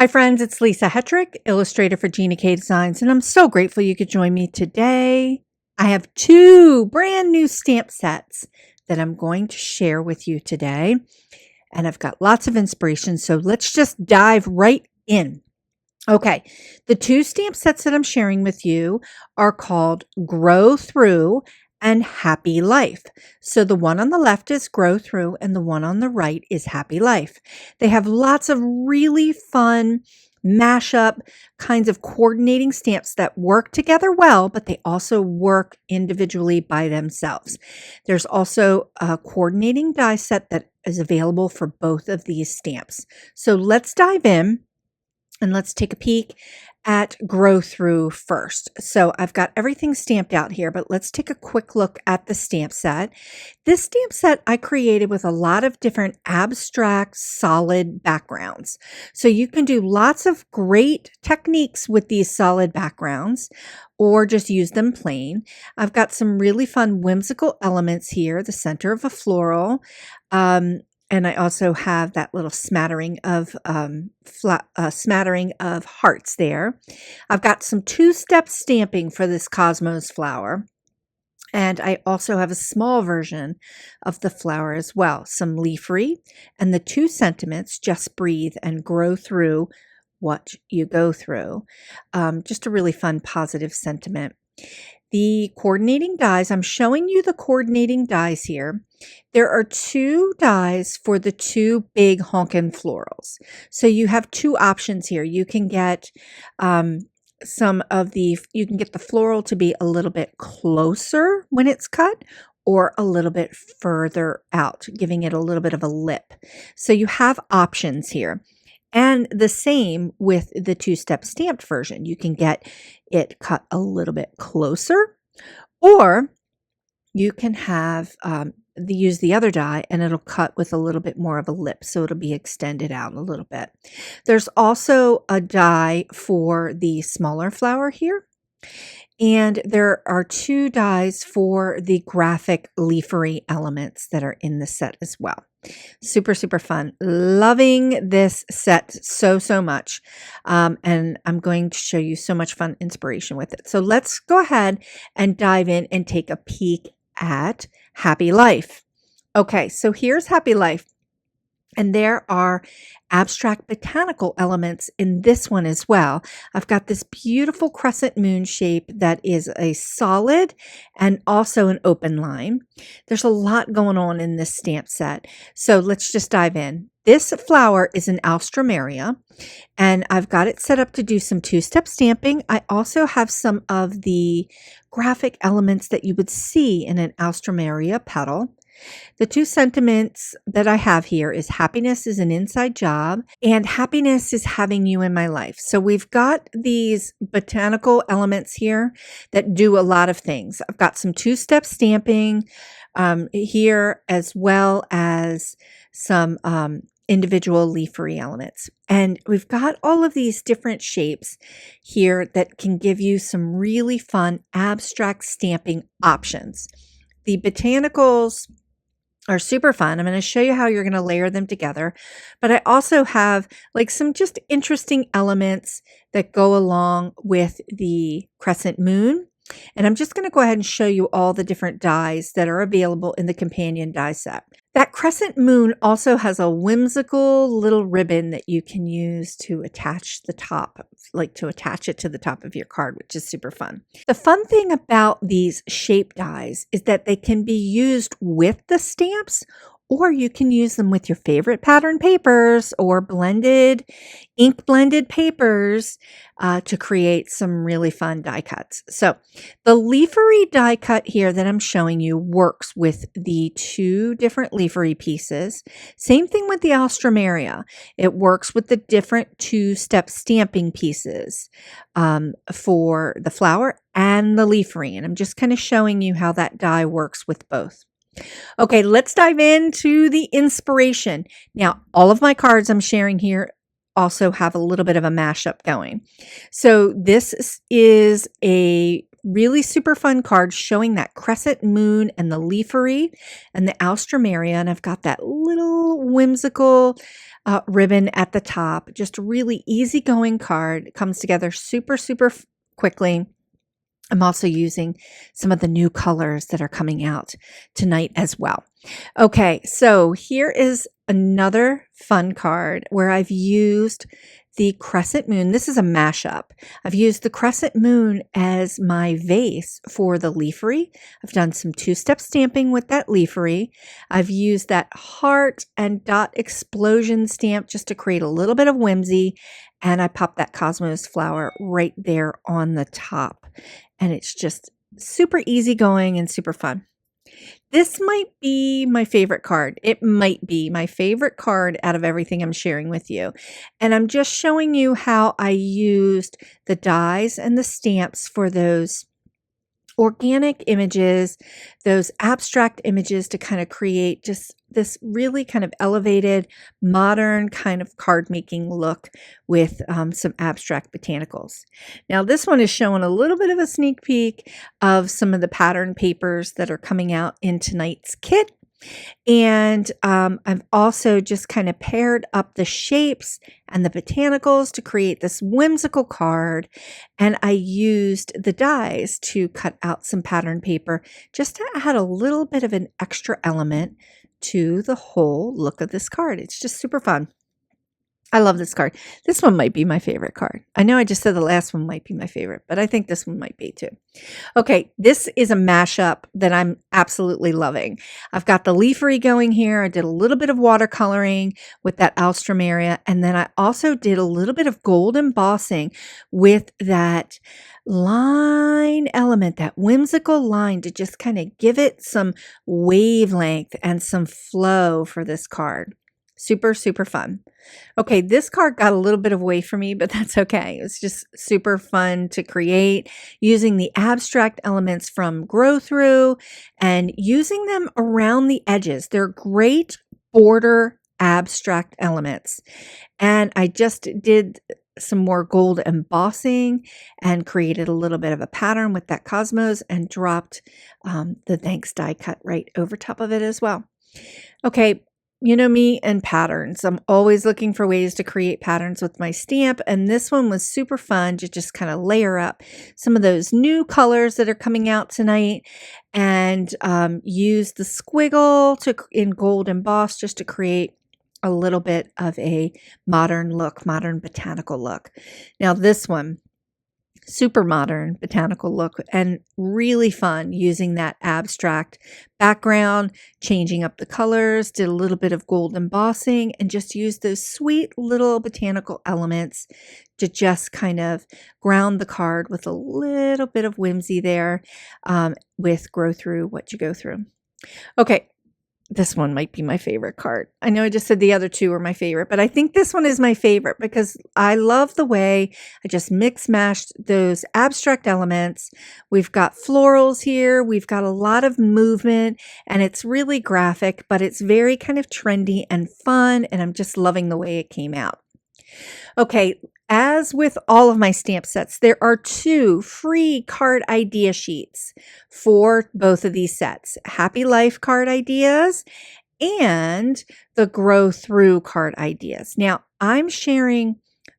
Hi friends, it's Lisa Hetrick, illustrator for Gina K Designs, and I'm so grateful you could join me today. I have two brand new stamp sets that I'm going to share with you today, and I've got lots of inspiration, so let's just dive right in. Okay, the two stamp sets that I'm sharing with you are called Grow Through and Happy Life. So the one on the left is Grow Through and the one on the right is Happy Life. They have lots of really fun mashup kinds of coordinating stamps that work together well, but they also work individually by themselves. There's also a coordinating die set that is available for both of these stamps. So let's dive in. And let's take a peek at Grow Through first. So I've got everything stamped out here, but let's take a quick look at the stamp set. This stamp set I created with a lot of different abstract solid backgrounds. So you can do lots of great techniques with these solid backgrounds or just use them plain. I've got some really fun whimsical elements here, the center of a floral, and I also have that little smattering of hearts there. I've got some two-step stamping for this Cosmos flower. And I also have a small version of the flower as well. Some leafery and the two sentiments, just breathe and grow through what you go through. Just a really fun positive sentiment. The coordinating dies, I'm showing you the coordinating dies here. There are two dies for the two big honkin' florals. So you have two options here. You can get you can get the floral to be a little bit closer when it's cut or a little bit further out, giving it a little bit of a lip. So you have options here. And the same with the two-step stamped version. You can get it cut a little bit closer, or you can have use the other die and it'll cut with a little bit more of a lip, so it'll be extended out a little bit. There's also a die for the smaller flower here. And there are two dies for the graphic leafery elements that are in the set as well. Super, super fun. Loving this set so, so much. And I'm going to show you so much fun inspiration with it. So let's go ahead and dive in and take a peek at Happy Life. Okay, so here's Happy Life. And there are abstract botanical elements in this one as well. I've got this beautiful crescent moon shape that is a solid and also an open line. There's a lot going on in this stamp set. So let's just dive in. This flower is an alstroemeria, and I've got it set up to do some two-step stamping. I also have some of the graphic elements that you would see in an alstroemeria petal. The two sentiments that I have here is happiness is an inside job and happiness is having you in my life. So we've got these botanical elements here that do a lot of things. I've got some two-step stamping here as well as some individual leafery elements. And we've got all of these different shapes here that can give you some really fun abstract stamping options. The botanicals are super fun. I'm going to show you how you're going to layer them together. But I also have like some just interesting elements that go along with the crescent moon. And I'm just going to go ahead and show you all the different dies that are available in the companion die set. That crescent moon also has a whimsical little ribbon that you can use to attach the top, like to attach it to the top of your card, which is super fun. The fun thing about these shape dies is that they can be used with the stamps, or you can use them with your favorite pattern papers or ink blended papers to create some really fun die cuts. So the leafery die cut here that I'm showing you works with the two different leafery pieces. Same thing with the alstroemeria. It works with the different two-step stamping pieces for the flower and the leafery. And I'm just kind of showing you how that die works with both. Okay, let's dive into the inspiration. Now, all of my cards I'm sharing here also have a little bit of a mashup going. So this is a Really super fun card showing that crescent moon and the leafery and the alstroemeria. And I've got that little whimsical ribbon at the top. Just a really easygoing card. It comes together super, super quickly. I'm also using some of the new colors that are coming out tonight as well. Okay, so here is another fun card where I've used the crescent moon. This is a mashup. I've used the crescent moon as my vase for the leafery. I've done some two-step stamping with that leafery. I've used that heart and dot explosion stamp just to create a little bit of whimsy. And I popped that cosmos flower right there on the top. And it's just super easygoing and super fun. This might be my favorite card. It might be my favorite card out of everything I'm sharing with you. And I'm just showing you how I used the dies and the stamps for those organic images, those abstract images to kind of create just this really kind of elevated, modern kind of card making look with some abstract botanicals. Now this one is showing a little bit of a sneak peek of some of the pattern papers that are coming out in tonight's kit. And I've also just kind of paired up the shapes and the botanicals to create this whimsical card. And I used the dies to cut out some pattern paper just to add a little bit of an extra element to the whole look of this card. It's just super fun. I love this card. This one might be my favorite card. I know I just said the last one might be my favorite, but I think this one might be too. Okay, this is a mashup that I'm absolutely loving. I've got the leafery going here. I did a little bit of watercoloring with that alstroemeria, and then I also did a little bit of gold embossing with that line element, that whimsical line, to just kind of give it some wavelength and some flow for this card. Super, super fun. Okay, this card got a little bit away from me, but that's okay. It's just super fun to create using the abstract elements from Grow Through and using them around the edges. They're great border abstract elements. And I just did some more gold embossing and created a little bit of a pattern with that cosmos and dropped the thanks die cut right over top of it as well. Okay. You know me and patterns. I'm always looking for ways to create patterns with my stamp, and this one was super fun to just kind of layer up some of those new colors that are coming out tonight and use the squiggle in gold emboss just to create a little bit of a modern look, modern botanical look. Now this one, super modern botanical look and really fun using that abstract background, changing up the colors, did a little bit of gold embossing and just used those sweet little botanical elements to just kind of ground the card with a little bit of whimsy there with Grow Through What You Go Through. Okay. This one might be my favorite card. I know I just said the other two were my favorite, but I think this one is my favorite because I love the way I just mix mashed those abstract elements. We've got florals here. We've got a lot of movement and it's really graphic, but it's very kind of trendy and fun. And I'm just loving the way it came out. Okay, as with all of my stamp sets, there are 2 free card idea sheets for both of these sets. Happy Life card ideas and the Grow Through card ideas. Now, I'm sharing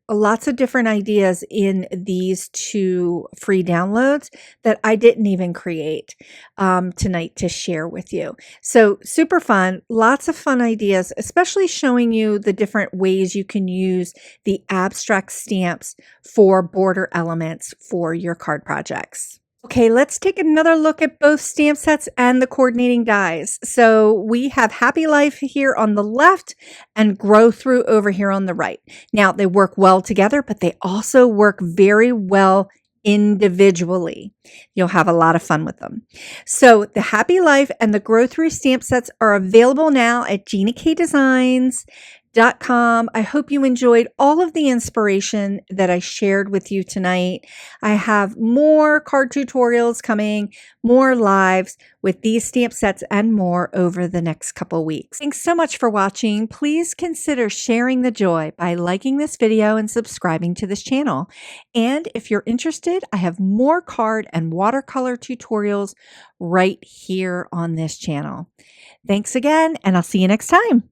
lots of different ideas in these 2 free downloads that I didn't even create tonight to share with you. So super fun, lots of fun ideas, especially showing you the different ways you can use the abstract stamps for border elements for your card projects. Okay, let's take another look at both stamp sets and the coordinating dies. So we have Happy Life here on the left and Grow Through over here on the right. Now they work well together, but they also work very well individually. You'll have a lot of fun with them. So the Happy Life and the Grow Through stamp sets are available now at GinaKDesigns.com. I hope you enjoyed all of the inspiration that I shared with you tonight. I have more card tutorials coming, more lives with these stamp sets and more over the next couple weeks. Thanks so much for watching. Please consider sharing the joy by liking this video and subscribing to this channel. And if you're interested, I have more card and watercolor tutorials right here on this channel. Thanks again, and I'll see you next time.